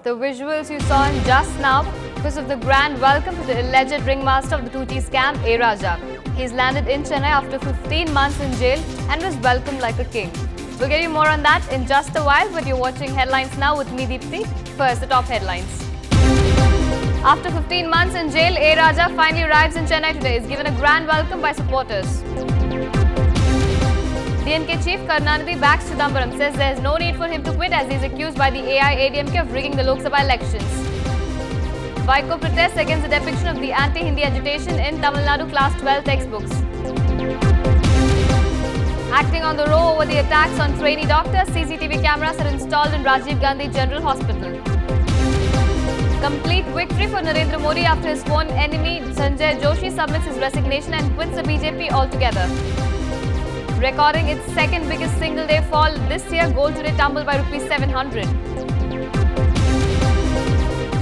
The visuals you saw in just now because of the grand welcome to the alleged ringmaster of the 2G scam, A. Raja. He's landed in Chennai after 15 months in jail and was welcomed like a king. We'll get you more on that in just a while, but you're watching Headlines Now with me, Deepthi. First, the top headlines. After 15 months in jail, A. Raja finally arrives in Chennai today. He's given a grand welcome by supporters. DMK chief Karunanidhi backs Chidambaram, says there is no need for him to quit as he is accused by the AIADMK of rigging the Lok Sabha elections. Vaiko protests against the depiction of the anti-Hindi agitation in Tamil Nadu Class 12 textbooks. Acting on the row over the attacks on trainee doctors, CCTV cameras are installed in Rajiv Gandhi General Hospital. Complete victory for Narendra Modi after his sworn enemy Sanjay Joshi submits his resignation and quits the BJP altogether. Recording its second biggest single day fall this year, gold today tumbled by ₹700.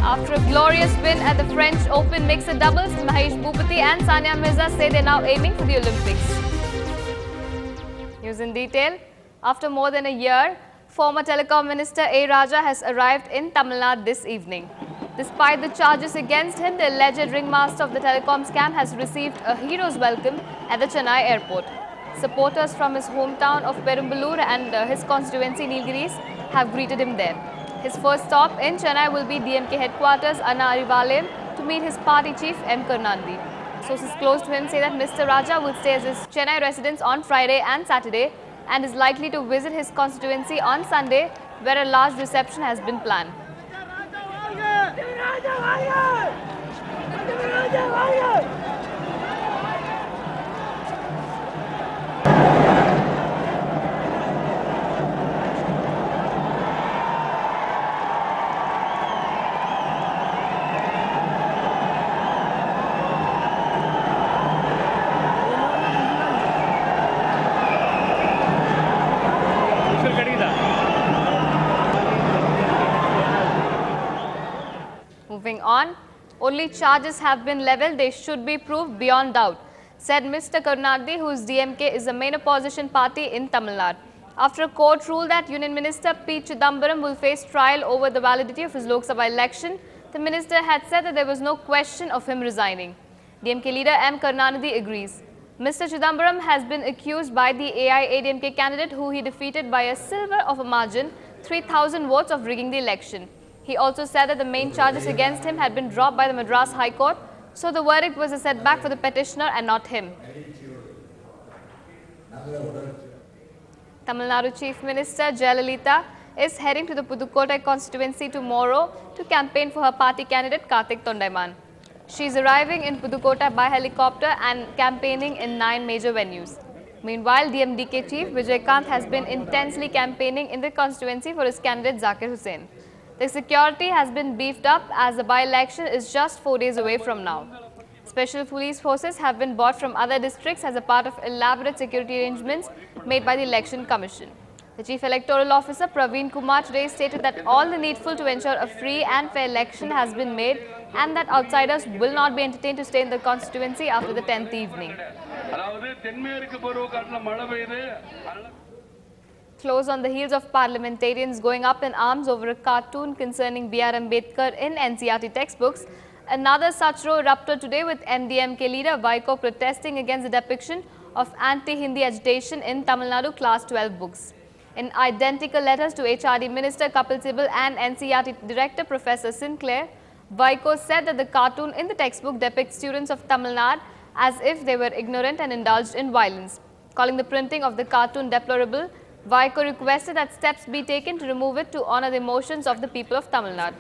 After a glorious win at the French Open mixed doubles, Mahesh Bhupati and Sania Mirza say they're now aiming for the Olympics. News in detail. After more than a year, former Telecom Minister A. Raja has arrived in Tamil Nadu this evening. Despite the charges against him, the alleged ringmaster of the telecom scam has received a hero's welcome at the Chennai airport. Supporters from his hometown of Perambalur and his constituency Nilgiris have greeted him there. His first stop in Chennai will be DMK headquarters Anna Arivalayam to meet his party chief M. Karunanidhi. Sources close to him say that Mr. Raja will stay as his Chennai residence on Friday and Saturday and is likely to visit his constituency on Sunday, where a large reception has been planned. Moving on, only charges have been levelled, they should be proved beyond doubt, said Mr. Karunanidhi, whose DMK is the main opposition party in Tamil Nadu. After a court ruled that Union Minister P. Chidambaram will face trial over the validity of his Lok Sabha election, the minister had said that there was no question of him resigning. DMK leader M. Karunanidhi agrees. Mr. Chidambaram has been accused by the AIADMK candidate who he defeated by a silver of a margin, 3,000 votes, of rigging the election. He also said that the main charges against him had been dropped by the Madras High Court, so the verdict was a setback for the petitioner and not him. Tamil Nadu Chief Minister Jayalalitha is heading to the Pudukkottai constituency tomorrow to campaign for her party candidate Karthik Tondaiman. She is arriving in Pudukkottai by helicopter and campaigning in 9 major venues. Meanwhile, DMDK Chief Vijaykanth has been intensely campaigning in the constituency for his candidate Zakir Hussain. The security has been beefed up as the by-election is just 4 days away from now. Special police forces have been bought from other districts as a part of elaborate security arrangements made by the Election Commission. The Chief Electoral Officer Praveen Kumar today stated that all the needful to ensure a free and fair election has been made and that outsiders will not be entertained to stay in the constituency after the 10th evening. Close on the heels of parliamentarians going up in arms over a cartoon concerning B.R. Ambedkar in NCERT textbooks, another such row erupted today with MDMK leader Vaiko protesting against the depiction of anti-Hindi agitation in Tamil Nadu Class 12 books. In identical letters to HRD Minister Kapil Sibal and NCERT Director Professor Sinclair, Vaiko said that the cartoon in the textbook depicts students of Tamil Nadu as if they were ignorant and indulged in violence. Calling the printing of the cartoon deplorable, Vaiko requested that steps be taken to remove it to honor the emotions of the people of Tamil Nadu.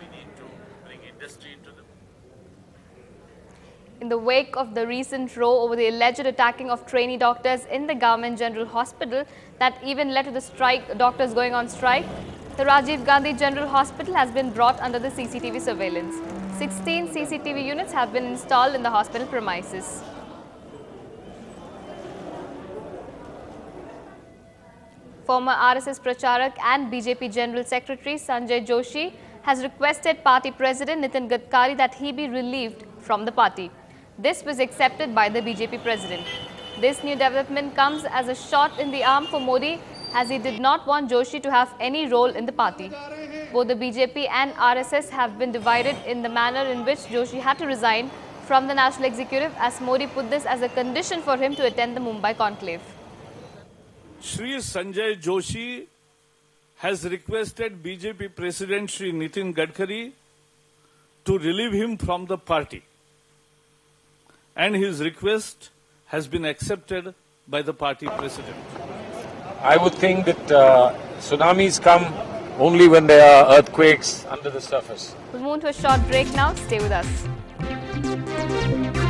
In the wake of the recent row over the alleged attacking of trainee doctors in the Government General Hospital that even led to the doctors going on strike, the Rajiv Gandhi General Hospital has been brought under the CCTV surveillance. 16 CCTV units have been installed in the hospital premises. former RSS Pracharak and BJP General Secretary Sanjay Joshi has requested party president Nitin Gadkari that he be relieved from the party. This was accepted by the BJP president. This new development comes as a shot in the arm for Modi, as he did not want Joshi to have any role in the party. Both the BJP and RSS have been divided in the manner in which Joshi had to resign from the national executive, as Modi put this as a condition for him to attend the Mumbai conclave. Shri Sanjay Joshi has requested BJP President Shri Nitin Gadkari to relieve him from the party, and his request has been accepted by the party president. I would think that tsunamis come only when there are earthquakes under the surface. We'll move to a short break now. Stay with us.